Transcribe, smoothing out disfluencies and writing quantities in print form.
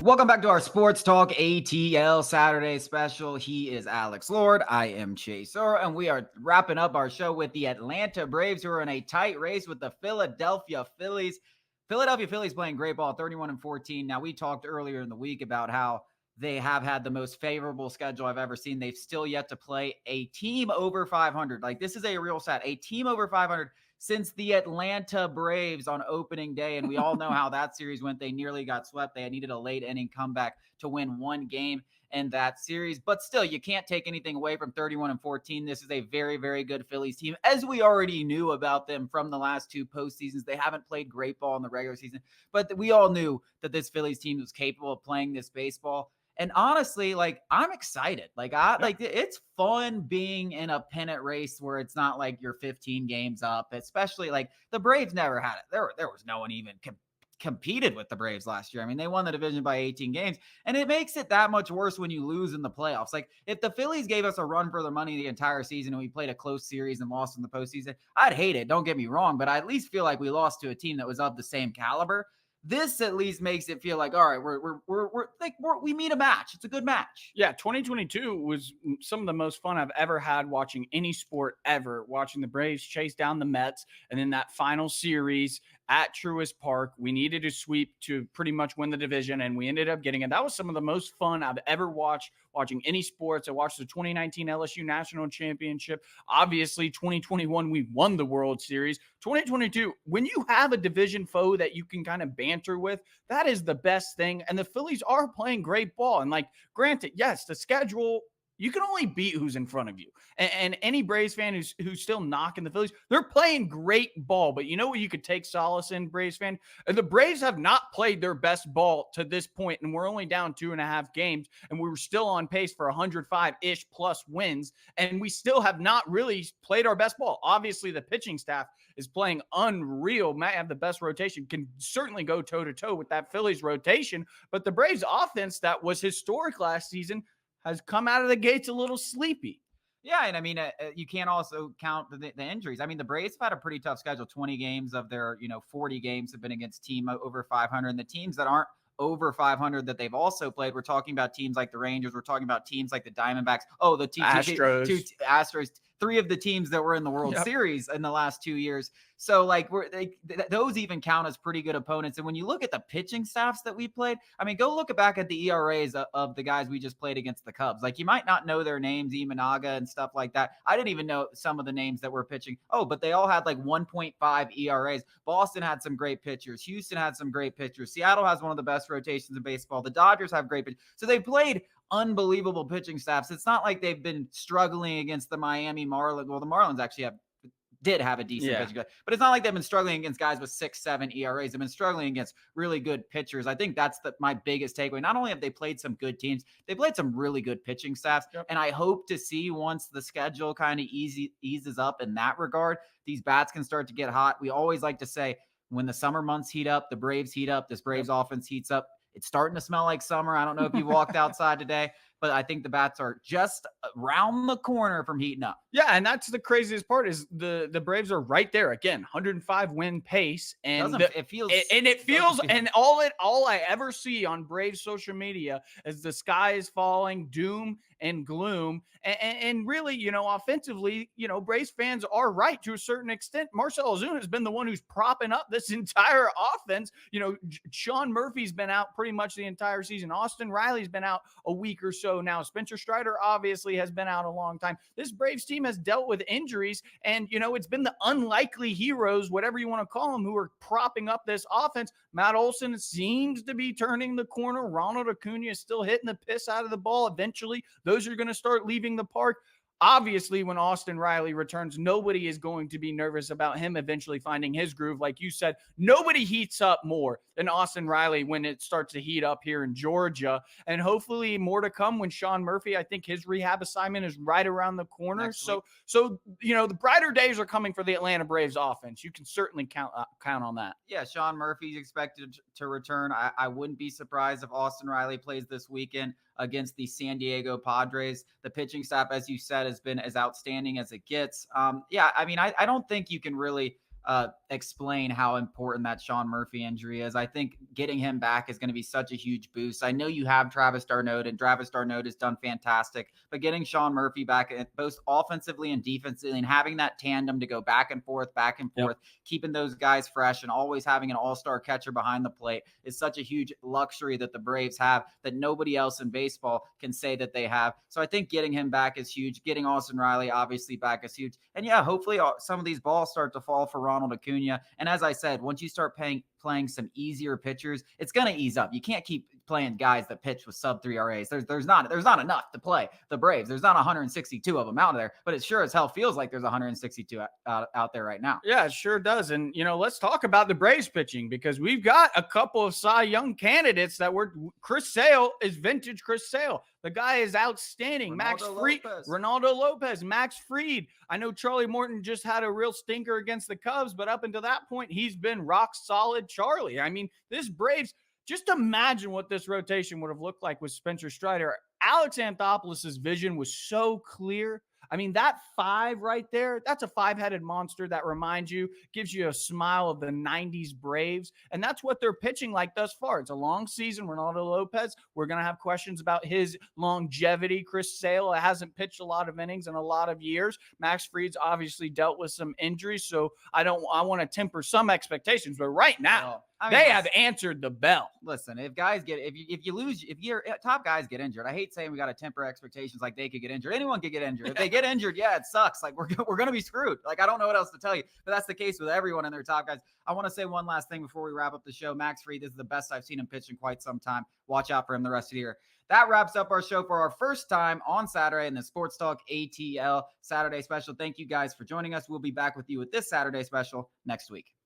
Welcome back to our Sports Talk ATL Saturday special. He is Alex Lord. I am Chase Ora, and we are wrapping up our show with the Atlanta Braves, who are in a tight race with the Philadelphia Phillies. Philadelphia Phillies playing great ball, 31-14. Now, we talked earlier in the week about how they have had the most favorable schedule I've ever seen. They've still yet to play a team over 500. Like, this is a real stat. A team over 500 since the Atlanta Braves on opening day. And we all know how that series went. They nearly got swept. They needed a late inning comeback to win one game in that series. But still, you can't take anything away from 31-14. This is a very, very good Phillies team. As we already knew about them from the last two postseasons, they haven't played great ball in the regular season, but we all knew that this Phillies team was capable of playing this baseball. And honestly, like, I'm excited. Like, it's fun being in a pennant race where it's not like you're 15 games up, especially like the Braves never had it. There was no one even competed with the Braves last year. I mean, they won the division by 18 games, and it makes it that much worse when you lose in the playoffs. Like, if the Phillies gave us a run for their money the entire season and we played a close series and lost in the postseason, I'd hate it. Don't get me wrong, but I at least feel like we lost to a team that was of the same caliber. This at least makes it feel like, all right, we meet a match. It's a good match. Yeah, 2022 was some of the most fun I've ever had watching any sport ever. Watching the Braves chase down the Mets, and then that final series at Truist Park, we needed a sweep to pretty much win the division, and we ended up getting it. That was some of the most fun I've ever watched watching any sports. I watched the 2019 LSU National Championship. Obviously, 2021, we won the World Series. 2022, when you have a division foe that you can kind of banter with, that is the best thing. And the Phillies are playing great ball. And, like, granted, yes, the schedule, you can only beat who's in front of you. And any Braves fan who's still knocking the Phillies, they're playing great ball. But you know what you could take solace in, Braves fan? The Braves have not played their best ball to this point, and we're only down 2.5 games, and we were still on pace for 105-ish plus wins, and we still have not really played our best ball. Obviously, the pitching staff is playing unreal. Might have the best rotation, can certainly go toe-to-toe with that Phillies rotation, but the Braves offense that was historic last season has come out of the gates a little sleepy. Yeah, and I mean, you can't also count the injuries. I mean, the Braves have had a pretty tough schedule. 20 games of their 40 games have been against team over 500, and the teams that aren't over 500 that they've also played. We're talking about teams like the Rangers. We're talking about teams like the Diamondbacks. Oh, the Astros. Astros. Three of the teams that were in the World Series in the last 2 years. So, like, those even count as pretty good opponents. And when you look at the pitching staffs that we played, I mean, go look back at the ERAs of the guys we just played against the Cubs. Like, you might not know their names, Imanaga and stuff like that. I didn't even know some of the names that were pitching. Oh, but they all had like 1.5 ERAs. Boston had some great pitchers. Houston had some great pitchers. Seattle has one of the best rotations in baseball. The Dodgers have great pitchers. So they played unbelievable pitching staffs. It's not like they've been struggling against the Miami Marlins. Well, the Marlins actually did have a decent pitching, but it's not like they've been struggling against guys with 6-7 ERAs. They've been struggling against really good pitchers. I think that's my biggest takeaway. Not only have they played some good teams, they played some really good pitching staffs. And I hope to see, once the schedule kind of eases up in that regard, these bats can start to get hot. We always like to say, when the summer months heat up, the Braves heat up, this Braves offense heats up. It's starting to smell like summer. I don't know if you walked outside today, but I think the bats are just around the corner from heating up. Yeah, and that's the craziest part is the Braves are right there again, 105 win pace, and all I ever see on Braves social media is the sky is falling, doom and gloom, and really, offensively, Braves fans are right to a certain extent. Marcell Ozuna has been the one who's propping up this entire offense. Sean Murphy's been out pretty much the entire season. Austin Riley's been out a week or so now. Spencer Strider obviously has been out a long time. This Braves team has dealt with injuries, and it's been the unlikely heroes, whatever you want to call them, who are propping up this offense. Matt Olson seems to be turning the corner. Ronald Acuna is still hitting the piss out of the ball. Eventually, those are going to start leaving the park. Obviously, when Austin Riley returns, nobody is going to be nervous about him eventually finding his groove. Like you said, nobody heats up more than Austin Riley when it starts to heat up here in Georgia. And hopefully more to come when Sean Murphy, I think his rehab assignment is right around the corner. So the brighter days are coming for the Atlanta Braves offense. You can certainly count on that. Yeah, Sean Murphy's expected to return. I wouldn't be surprised if Austin Riley plays this weekend against the San Diego Padres. The pitching staff, as you said, has been as outstanding as it gets. I mean, I don't think you can really explain how important that Sean Murphy injury is. I think getting him back is going to be such a huge boost. I know you have Travis d'Arnaud, and Travis d'Arnaud has done fantastic, but getting Sean Murphy back both offensively and defensively and having that tandem to go back and forth, keeping those guys fresh and always having an all-star catcher behind the plate is such a huge luxury that the Braves have that nobody else in baseball can say that they have. So I think getting him back is huge. Getting Austin Riley obviously back is huge. And yeah, hopefully some of these balls start to fall for Ronald Acuna. And as I said, once you start playing some easier pitchers, it's going to ease up. You can't keep playing guys that pitch with sub 3 RAs. There's not enough to play the Braves. There's not 162 of them out there, but it sure as hell feels like there's 162 out there right now. Yeah, it sure does. And, let's talk about the Braves pitching because we've got a couple of Cy Young candidates that were Chris Sale is vintage Chris Sale. The guy is outstanding. Ronaldo Lopez, Max Fried. I know Charlie Morton just had a real stinker against the Cubs, but up until that point, he's been rock solid Charlie. I mean, this Braves, just imagine what this rotation would have looked like with Spencer Strider. Alex Anthopoulos' vision was so clear. I mean, that 5 right there, that's a 5-headed monster that reminds you, gives you a smile of the 90s Braves. And that's what they're pitching like thus far. It's a long season. Ronaldo Lopez, we're going to have questions about his longevity. Chris Sale hasn't pitched a lot of innings in a lot of years. Max Fried's obviously dealt with some injuries. So I want to temper some expectations. But right now, they have answered the bell. Listen, if your top guys get injured, I hate saying we got to temper expectations like they could get injured. Anyone could get injured. If they get injured, yeah, it sucks. Like we're going to be screwed. Like I don't know what else to tell you, but that's the case with everyone and their top guys. I want to say one last thing before we wrap up the show. Max Fried, this is the best I've seen him pitch in quite some time. Watch out for him the rest of the year. That wraps up our show for our first time on Saturday in the Sports Talk ATL Saturday special. Thank you guys for joining us. We'll be back with you with this Saturday special next week.